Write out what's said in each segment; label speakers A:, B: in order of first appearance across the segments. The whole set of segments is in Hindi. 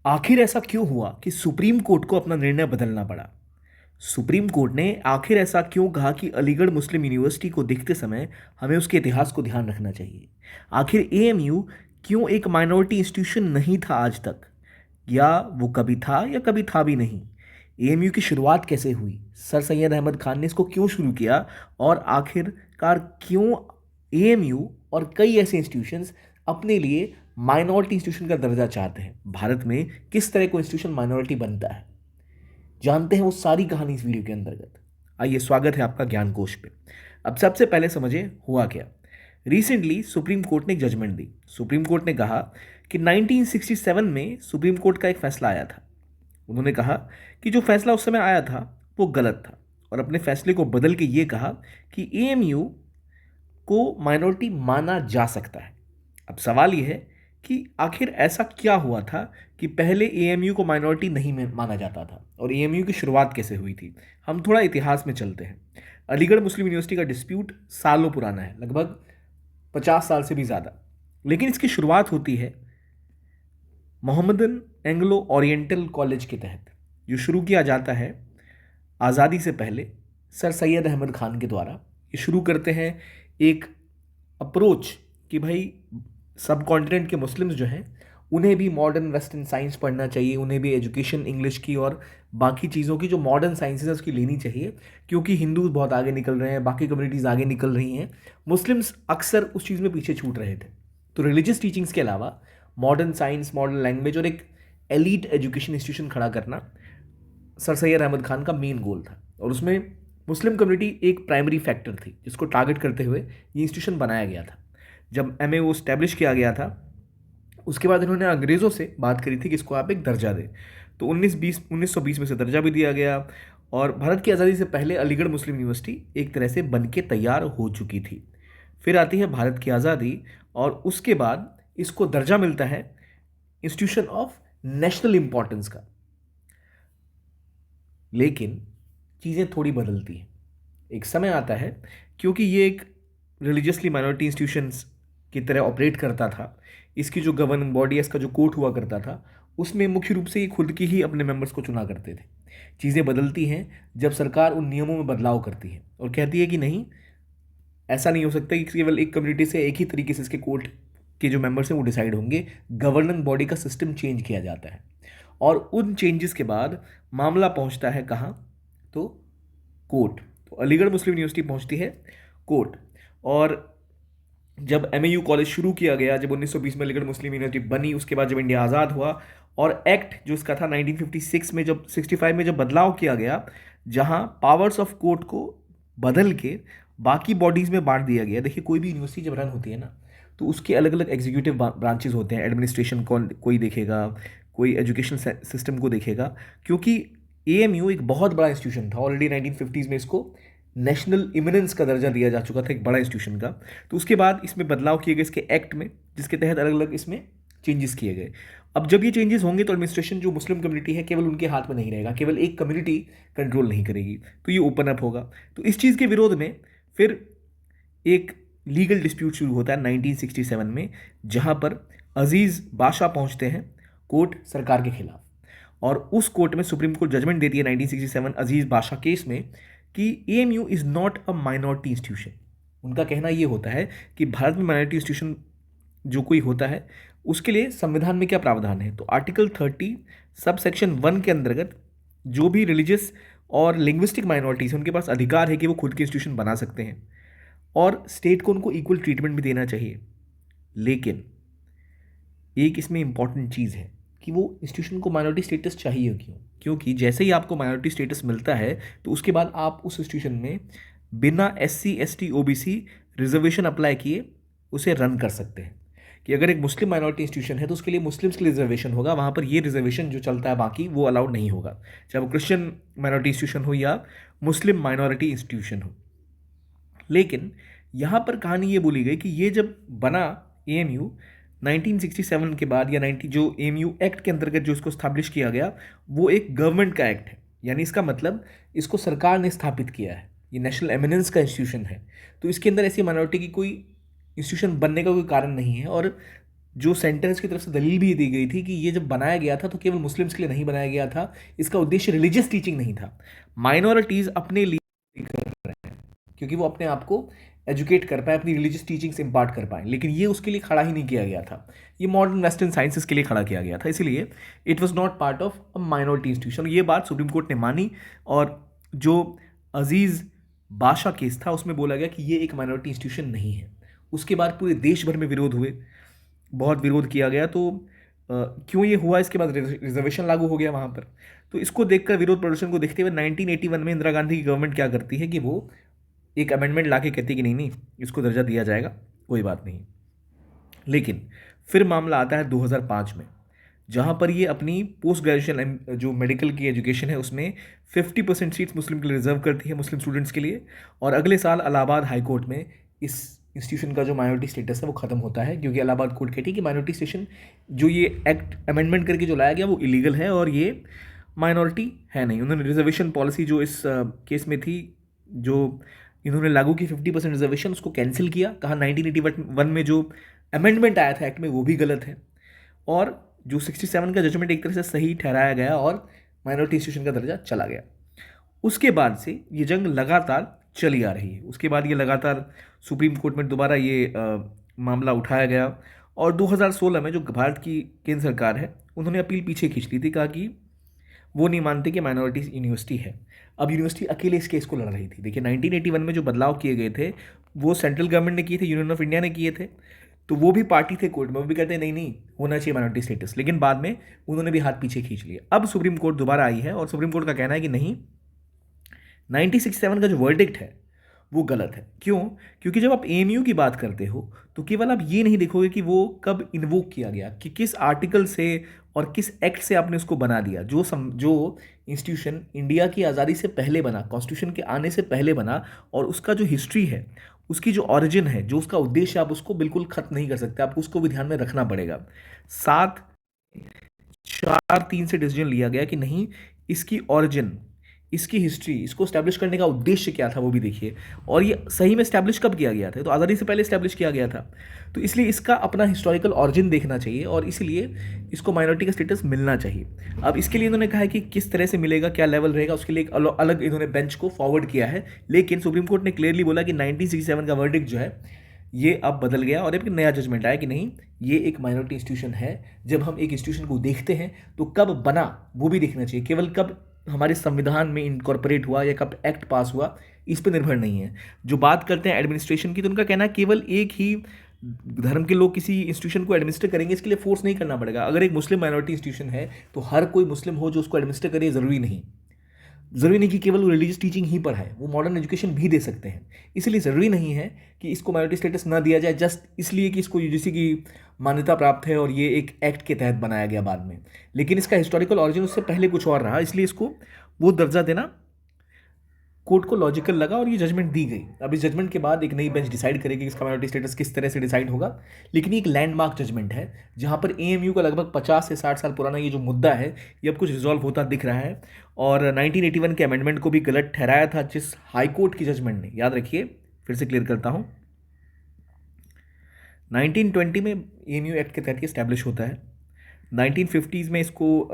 A: आखिर ऐसा क्यों हुआ कि सुप्रीम कोर्ट को अपना निर्णय बदलना पड़ा? सुप्रीम कोर्ट ने आखिर ऐसा क्यों कहा कि अलीगढ़ मुस्लिम यूनिवर्सिटी को देखते समय हमें उसके इतिहास को ध्यान रखना चाहिए? आखिर एएमयू क्यों एक माइनॉरिटी इंस्टीट्यूशन नहीं था आज तक? या वो कभी था या कभी था भी नहीं? एएमयू की शुरुआत कैसे हुई? सर सैयद अहमद खान ने इसको क्यों शुरू किया? और आखिरकार क्यों एएमयू और कई ऐसे इंस्टीट्यूशंस अपने लिए माइनॉरिटी इंस्टीट्यूशन का दर्जा चाहते हैं? भारत में किस तरह को इंस्टीट्यूशन माइनॉरिटी बनता है, जानते हैं वो सारी कहानी इस वीडियो के अंतर्गत। आइए, स्वागत है आपका ज्ञान कोश पे। अब सबसे पहले समझे हुआ क्या। रिसेंटली सुप्रीम कोर्ट ने एक जजमेंट दी। सुप्रीम कोर्ट ने कहा कि 1967 में सुप्रीम कोर्ट का एक फैसला आया था। उन्होंने कहा कि जो फैसला उस समय आया था वो गलत था, और अपने फैसले को बदल के ये कहा कि एएमयू को माइनॉरिटी माना जा सकता है। अब सवाल यह है कि आखिर ऐसा क्या हुआ था कि पहले एएमयू को माइनॉरिटी नहीं माना जाता था, और एएमयू की शुरुआत कैसे हुई थी। हम थोड़ा इतिहास में चलते हैं। अलीगढ़ मुस्लिम यूनिवर्सिटी का डिस्प्यूट सालों पुराना है, लगभग 50 साल से भी ज़्यादा। लेकिन इसकी शुरुआत होती है मोहम्मदन एंग्लो ओरिएंटल कॉलेज के तहत, जो शुरू किया जाता है आज़ादी से पहले सर सैयद अहमद खान के द्वारा। ये शुरू करते हैं एक अप्रोच कि भाई सब कॉन्टिनेंट के मुस्लिम्स जो हैं उन्हें भी मॉडर्न वेस्टर्न साइंस पढ़ना चाहिए, उन्हें भी एजुकेशन इंग्लिश की और बाकी चीज़ों की जो मॉडर्न साइंसेस है उसकी लेनी चाहिए, क्योंकि हिंदू बहुत आगे निकल रहे हैं, बाकी कम्युनिटीज़ आगे निकल रही हैं, मुस्लिम्स अक्सर उस चीज़ में पीछे छूट रहे थे। तो रिलीजियस टीचिंग्स के अलावा मॉडर्न साइंस, मॉडर्न लैंग्वेज और एक एलीट एजुकेशन इंस्टीट्यूशन खड़ा करना सर सैयद अहमद खान का मेन गोल था, और उसमें मुस्लिम कम्युनिटी एक प्राइमरी फैक्टर थी जिसको टारगेट करते हुए ये इंस्टीट्यूशन बनाया गया था। जब एमएओ स्टैब्लिश किया गया था, उसके बाद इन्होंने अंग्रेज़ों से बात करी थी कि इसको आप एक दर्जा दें। तो 1920 में से दर्जा भी दिया गया, और भारत की आज़ादी से पहले अलीगढ़ मुस्लिम यूनिवर्सिटी एक तरह से बन के तैयार हो चुकी थी। फिर आती है भारत की आज़ादी, और उसके बाद इसको दर्जा मिलता है इंस्टीट्यूशन ऑफ नेशनल इंपॉर्टेंस का। लेकिन चीज़ें थोड़ी बदलती हैं। एक समय आता है, क्योंकि ये एक रिलीजियसली माइनॉरिटी इंस्टीट्यूशंस की तरह ऑपरेट करता था, इसकी जो गवर्निंग बॉडी, इसका जो कोर्ट हुआ करता था, उसमें मुख्य रूप से ये खुद की ही अपने मेंबर्स को चुना करते थे। चीज़ें बदलती हैं जब सरकार उन नियमों में बदलाव करती है और कहती है कि नहीं, ऐसा नहीं हो सकता कि केवल एक कम्युनिटी से एक ही तरीके से इसके कोर्ट के जो मेंबर्स हैं वो डिसाइड होंगे। गवर्निंग बॉडी का सिस्टम चेंज किया जाता है, और उन चेंजेस के बाद मामला पहुंचता है कहाँ? तो कोर्ट। तो अलीगढ़ मुस्लिम यूनिवर्सिटी पहुंचती है कोर्ट। और जब एमएयू कॉलेज शुरू किया गया, जब 1920 में अलीगढ़ मुस्लिम यूनिवर्सिटी बनी, उसके बाद जब इंडिया आज़ाद हुआ, और एक्ट जो इसका था 1956 में, जब 65 में जब बदलाव किया गया, जहां पावर्स ऑफ कोर्ट को बदल के बाकी बॉडीज़ में बांट दिया गया। देखिए, कोई भी यूनिवर्सिटी जब रन होती है ना, तो उसके अलग अलग एग्जीक्यूटिव ब्रांचेस होते हैं। एडमिनिस्ट्रेशन कोई देखेगा, कोई एजुकेशन सिस्टम को देखेगा, क्योंकि एएमयू एक बहुत बड़ा इंस्टीट्यूशन था। ऑलरेडी 1950s में इसको नेशनल इमिनेंस का दर्जा दिया जा चुका था, एक बड़ा इंस्टीट्यूशन का। तो उसके बाद इसमें बदलाव किए गए इसके एक्ट में, जिसके तहत अलग अलग इसमें चेंजेस किए गए। अब जब ये चेंजेस होंगे तो एडमिनिस्ट्रेशन जो मुस्लिम कम्युनिटी है केवल उनके हाथ में नहीं रहेगा, केवल एक कम्युनिटी कंट्रोल नहीं करेगी, तो ये ओपन अप होगा। तो इस चीज़ के विरोध में फिर एक लीगल डिस्प्यूट शुरू होता है 1967 में, जहां पर अजीज़ बादशाह पहुंचते हैं कोर्ट सरकार के खिलाफ, और उस कोर्ट में सुप्रीम कोर्ट जजमेंट देती है 1967 अजीज़ बादशाह केस में कि AMU is not a minority institution. उनका कहना यह होता है कि भारत में माइनॉरिटी इंस्टीट्यूशन जो कोई होता है उसके लिए संविधान में क्या प्रावधान है। तो आर्टिकल 30 सब सेक्शन 1 के अंतर्गत जो भी रिलीजियस और लिंग्विस्टिक माइनॉरिटीज़ हैं उनके पास अधिकार है कि वो खुद के इंस्टीट्यूशन बना सकते हैं, और स्टेट को उनको इक्वल ट्रीटमेंट भी देना चाहिए। लेकिन एक इसमें इंपॉर्टेंट चीज़ है कि वो इंस्टीट्यूशन को माइनॉरिटी स्टेटस चाहिए क्यों? क्योंकि जैसे ही आपको माइनॉरिटी स्टेटस मिलता है तो उसके बाद आप उस इंस्टीट्यूशन में बिना SC ST OBC reservation apply किए उसे रन कर सकते हैं। कि अगर एक मुस्लिम माइनॉरिटी इंस्टीट्यूशन है तो उसके लिए मुस्लिम्स के लिए रिजर्वेशन होगा, वहाँ पर ये रिजर्वेशन जो चलता है बाकी वो अलाउड नहीं होगा, चाहे वो क्रिश्चियन माइनॉरिटी इंस्टीट्यूशन हो या मुस्लिम माइनॉरिटी इंस्टीट्यूशन हो। लेकिन यहाँ पर कहानी ये बोली गई कि ये जब बना एएमयू 1967 के बाद, या 90 जो एएमयू एक्ट के अंतर्गत जो इसको स्टैब्लिश किया गया, वो एक गवर्नमेंट का एक्ट है। यानी इसका मतलब इसको सरकार ने स्थापित किया है, ये नेशनल एमिनेंस का इंस्टीट्यूशन है। तो इसके अंदर ऐसी माइनॉरिटी की कोई इंस्टीट्यूशन बनने का कोई कारण नहीं है, और जो सेंटर्स की तरफ से दलील भी दी गई थी कि ये जब बनाया गया था तो केवल मुस्लिम्स के लिए नहीं बनाया गया था, इसका उद्देश्य रिलीजियस टीचिंग नहीं था, माइनॉरिटीज़ अपने लिए कर रहे हैं क्योंकि वो अपने आप को एजुकेट कर पाए, अपनी रिलीजियस टीचिंग्स इम्पार्ट कर पाए, लेकिन ये उसके लिए खड़ा ही नहीं किया गया था, ये मॉडर्न वेस्टर्न साइंसेस के लिए खड़ा किया गया था, इसलिए it was not part of a minority institution. ये बात सुप्रीम कोर्ट ने मानी और जो अजीज़ बादशाह केस था उसमें बोला गया कि ये एक माइनॉरिटी इंस्टीट्यूशन नहीं है। उसके बाद पूरे देश भर में विरोध हुए, बहुत विरोध किया गया, तो क्यों ये हुआ, इसके बाद रिजर्वेशन लागू हो गया वहाँ पर। तो इसको देखकर, विरोध प्रदर्शन को देखते हुए 1981 में इंदिरा गांधी की गवर्नमेंट क्या करती है कि वो एक अमेंडमेंट ला के कहती है कि नहीं नहीं, इसको दर्जा दिया जाएगा, कोई बात नहीं। लेकिन फिर मामला आता है 2005 में, जहाँ पर ये अपनी पोस्ट ग्रेजुएशन जो मेडिकल की एजुकेशन है उसमें 50% सीट्स मुस्लिम के लिए रिजर्व करती है, मुस्लिम स्टूडेंट्स के लिए। और अगले साल इलाहाबाद हाई कोर्ट में इस इंस्टीट्यूशन का जो माइनॉरिटी स्टेटस है वो खत्म होता है, क्योंकि इलाहाबाद कोर्ट कहती है कि माइनॉरिटी स्टेशन जो ये एक्ट अमेंडमेंट करके जो लाया गया वो इलीगल है और ये माइनॉरिटी है नहीं। उन्होंने रिजर्वेशन पॉलिसी जो इस केस में थी, जो इन्होंने लागू की 50% रिजर्वेशन, उसको कैंसिल किया, कहा 1981 में जो अमेंडमेंट आया था एक्ट में वो भी गलत है, और जो 67 का जजमेंट एक तरह से सही ठहराया गया और माइनॉरिटी इंस्टीट्यूशन का दर्जा चला गया। उसके बाद से ये जंग लगातार चली आ रही है। उसके बाद ये लगातार सुप्रीम कोर्ट में दोबारा ये मामला उठाया गया, और 2016 में जो भारत की केंद्र सरकार है उन्होंने अपील पीछे खींच ली थी, कहा कि वो नहीं मानते कि माइनॉरिटी यूनिवर्सिटी है। अब यूनिवर्सिटी अकेले इस केस को लड़ रही थी। देखिए 1981 में जो बदलाव किए गए थे वो सेंट्रल गवर्नमेंट ने किए थे, यूनियन ऑफ इंडिया ने किए थे, तो वो भी पार्टी थे कोर्ट में, वो भी कहते हैं नहीं नहीं होना चाहिए माइनॉरिटी स्टेटस, लेकिन बाद में उन्होंने भी हाथ पीछे खींच लिए। अब सुप्रीम कोर्ट दोबारा आई है और सुप्रीम कोर्ट का कहना है कि नहीं, 1967 का जो वर्डिक्ट है वो गलत है। क्यों? क्योंकि जब आप एएमयू की बात करते हो तो केवल आप ये नहीं देखोगे कि वो कब इन्वोक किया गया, कि किस आर्टिकल से और किस एक्ट से आपने उसको बना दिया। जो इंस्टीट्यूशन इंडिया की आज़ादी से पहले बना, कॉन्स्टिट्यूशन के आने से पहले बना, और उसका जो हिस्ट्री है, उसकी जो ऑरिजिन है, जो उसका उद्देश्य, आप उसको बिल्कुल खत्म नहीं कर सकते, आपको उसको भी ध्यान में रखना पड़ेगा। 7-4-3 से डिसीजन लिया गया कि नहीं, इसकी ऑरिजिन, इसकी हिस्ट्री, इसको स्टैब्लिश करने का उद्देश्य क्या था वो भी देखिए, और ये सही में स्टैब्लिश कब किया गया था, तो आज़ादी से पहले स्टैब्लिश किया गया था, तो इसलिए इसका अपना हिस्टोरिकल ऑरिजिन देखना चाहिए और इसलिए इसको माइनॉरिटी का स्टेटस मिलना चाहिए। अब इसके लिए इन्होंने कहा है कि किस तरह से मिलेगा, क्या लेवल रहेगा, उसके लिए एक अलग इन्होंने बेंच को फॉरवर्ड किया है, लेकिन सुप्रीम कोर्ट ने क्लियरली बोला कि 1967 का वर्डिक्ट जो है ये अब बदल गया और एक नया जजमेंट आया कि नहीं, ये एक माइनॉरिटी इंस्टीट्यूशन है। जब हम एक इंस्टीट्यूशन को देखते हैं तो कब बना वो भी देखना चाहिए, केवल कब हमारे संविधान में इनकॉर्पोरेट हुआ या कब एक्ट पास हुआ इस पर निर्भर नहीं है। जो बात करते हैं एडमिनिस्ट्रेशन की, तो उनका कहना है केवल एक ही धर्म के लोग किसी इंस्टीट्यूशन को एडमिनिस्टर करेंगे, इसके लिए फोर्स नहीं करना पड़ेगा। अगर एक मुस्लिम माइनॉरिटी इंस्टीट्यूशन है तो हर कोई मुस्लिम हो जो उसको एडमिनिस्टर करे, ज़रूरी नहीं कि केवल वो रिलीजियस टीचिंग ही पढ़ाए, वो मॉडर्न एजुकेशन भी दे सकते हैं। इसलिए ज़रूरी नहीं है कि इसको माइनॉरिटी स्टेटस ना दिया जाए जस्ट इसलिए कि इसको यूजीसी की मान्यता प्राप्त है और ये एक एक्ट के तहत बनाया गया बाद में, लेकिन इसका हिस्टोरिकल ऑरिजिन उससे पहले कुछ और रहा, इसलिए इसको वो दर्जा देना कोर्ट को लॉजिकल लगा और ये जजमेंट दी गई। अब इस जजमेंट के बाद एक नई बेंच डिसाइड करेगी कि इसका माइनॉरिटी स्टेटस किस तरह से डिसाइड होगा, लेकिन ये एक लैंडमार्क जजमेंट है जहाँ पर एएमयू का लगभग 50 से 60 साल पुराना ये जो मुद्दा है ये अब कुछ रिजॉल्व होता दिख रहा है। और 1981 के अमेंडमेंट को भी गलत ठहराया था जिस हाई कोर्ट की जजमेंट ने, याद रखिए, फिर से क्लियर करता हूँ, 1920 में एएमयू एक्ट के तहत स्टैब्लिश होता है, 1950s में इसको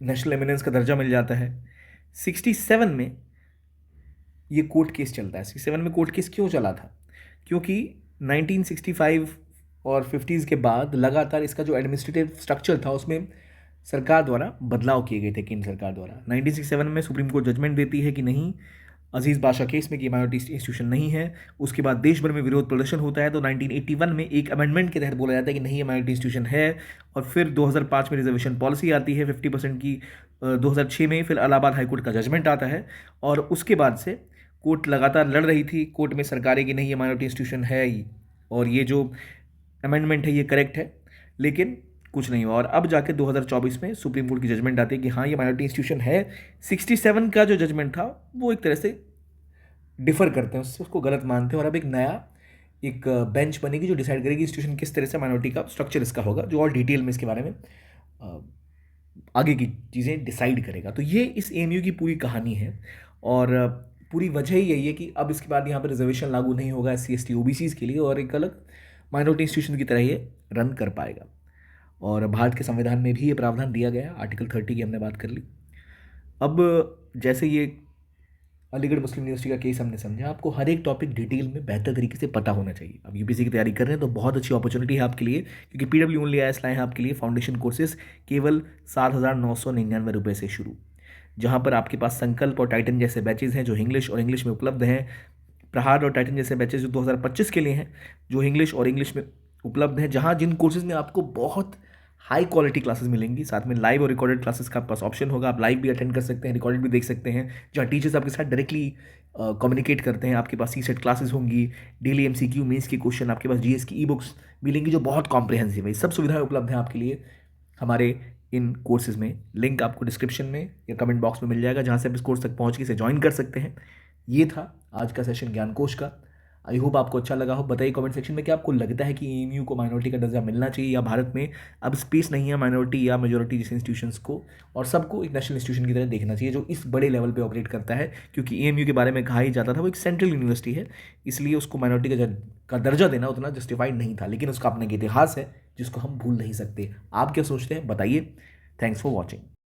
A: नेशनल एमिनेंस का दर्जा मिल जाता है, 67 में ये कोर्ट केस चलता है। 67 में कोर्ट केस क्यों चला था? क्योंकि 1965 और 50s के बाद लगातार इसका जो एडमिनिस्ट्रेटिव स्ट्रक्चर था उसमें सरकार द्वारा बदलाव किए गए थे, केंद्र सरकार द्वारा। 1967 में सुप्रीम कोर्ट जजमेंट देती है कि नहीं, अजीज़ बादशाह केस में कि माइनॉरिटी इंस्टीट्यूशन नहीं है। उसके बाद देश भर में विरोध प्रदर्शन होता है, तो 1981 में एक अमेंडमेंट के तहत बोला जाता है कि नहीं, ये माइनॉरिटी इंस्टीट्यूशन है। और फिर 2005 में रिजर्वेशन पॉलिसी आती है 50% की, 2006 में फिर इलाहाबाद हाईकोर्ट का जजमेंट आता है, और उसके बाद से कोर्ट लगातार लड़ रही थी कोर्ट में सरकारें कि नहीं, ये माइनॉरिटी इंस्टीट्यूशन है और ये जो अमेंडमेंट है ये करेक्ट है, लेकिन कुछ नहीं हुआ। और अब जाके 2024 में सुप्रीम कोर्ट की जजमेंट आती है कि हाँ, ये माइनॉरिटी इंस्टीट्यूशन है। 67 का जो जजमेंट था वो एक तरह से डिफर करते हैं उससे, उसको गलत मानते हैं, और अब एक नया एक बेंच बनेगी जो डिसाइड करेगी इंस्टीट्यूशन किस तरह से माइनॉरिटी का स्ट्रक्चर इसका होगा, जो और डिटेल में इसके बारे में आगे की चीज़ें डिसाइड करेगा। तो ये इस एएमयू की पूरी कहानी है, और पूरी वजह ही यही है कि अब इसके बाद यहाँ पर रिजर्वेशन लागू नहीं होगा SC ST OBCs के लिए, और एक अलग माइनॉरिटी इंस्टीट्यूशन की तरह ये रन कर पाएगा। और भारत के संविधान में भी ये प्रावधान दिया गया है, आर्टिकल 30 की हमने बात कर ली। अब जैसे ये अलीगढ़ मुस्लिम यूनिवर्सिटी का केस हमने समझा, आपको हर एक टॉपिक डिटेल में बेहतर तरीके से पता होना चाहिए। अब यूपीएससी की तैयारी कर रहे हैं तो बहुत अच्छी अपॉर्चुनिटी है आपके लिए, क्योंकि पीडब्ल्यू ओनली आईएएस लाए हैं आपके लिए फाउंडेशन कोर्सेज केवल 7,999 से शुरू, जहां पर आपके पास संकल्प और टाइटन जैसे बैचेज हैं जो इंग्लिश और इंग्लिश में उपलब्ध हैं। प्रहार और टाइटन जैसे बैचेज जो 2025 के लिए हैं, जो इंग्लिश और इंग्लिश में उपलब्ध हैं, जहां जिन कोर्सेज में आपको बहुत हाई क्वालिटी क्लासेस मिलेंगी, साथ में लाइव और रिकॉर्डेड क्लासेस का आपके पास ऑप्शन होगा। आप लाइव भी अटेंड कर सकते हैं, रिकॉर्डेड भी देख सकते हैं, जहाँ टीचर्स आपके साथ डायरेक्टली कम्युनिकेट करते हैं। आपके पास सी सेट क्लासेस होंगी, डेली एमसीक्यू मेंस के क्वेश्चन, आपके पास जीएस की ई बुक्स मिलेंगी जो बहुत कॉम्प्रिहेंसिव है। ये सब सुविधाएं उपलब्ध हैं आपके लिए हमारे इन कोर्सेज में। लिंक आपको डिस्क्रिप्शन में या कमेंट बॉक्स में मिल जाएगा, जहाँ से आप इस कोर्स तक पहुँच के इसे ज्वाइन कर सकते हैं। ये था आज का सेशन ज्ञानकोश का। आई होप आपको अच्छा लगा हो। बताइए कमेंट सेक्शन में कि आपको लगता है कि एएमयू को माइनॉरिटी का दर्जा मिलना चाहिए, या भारत में अब स्पेस नहीं है माइनॉरिटी या मेजोरिटी जैसे इंस्टीट्यूशंस को, और सबको एक नेशनल इंस्टीट्यूशन की तरह देखना चाहिए जो इस बड़े लेवल पे ऑपरेट करता है। क्योंकि एएमयू के बारे में कहा ही जाता था वो एक सेंट्रल यूनिवर्सिटी है, इसलिए उसको माइनॉरिटी का दर्जा देना उतना जस्टिफाइड नहीं था, लेकिन उसका अपना एक इतिहास है जिसको हम भूल नहीं सकते। आप क्या सोचते हैं बताइए। Thanks for watching.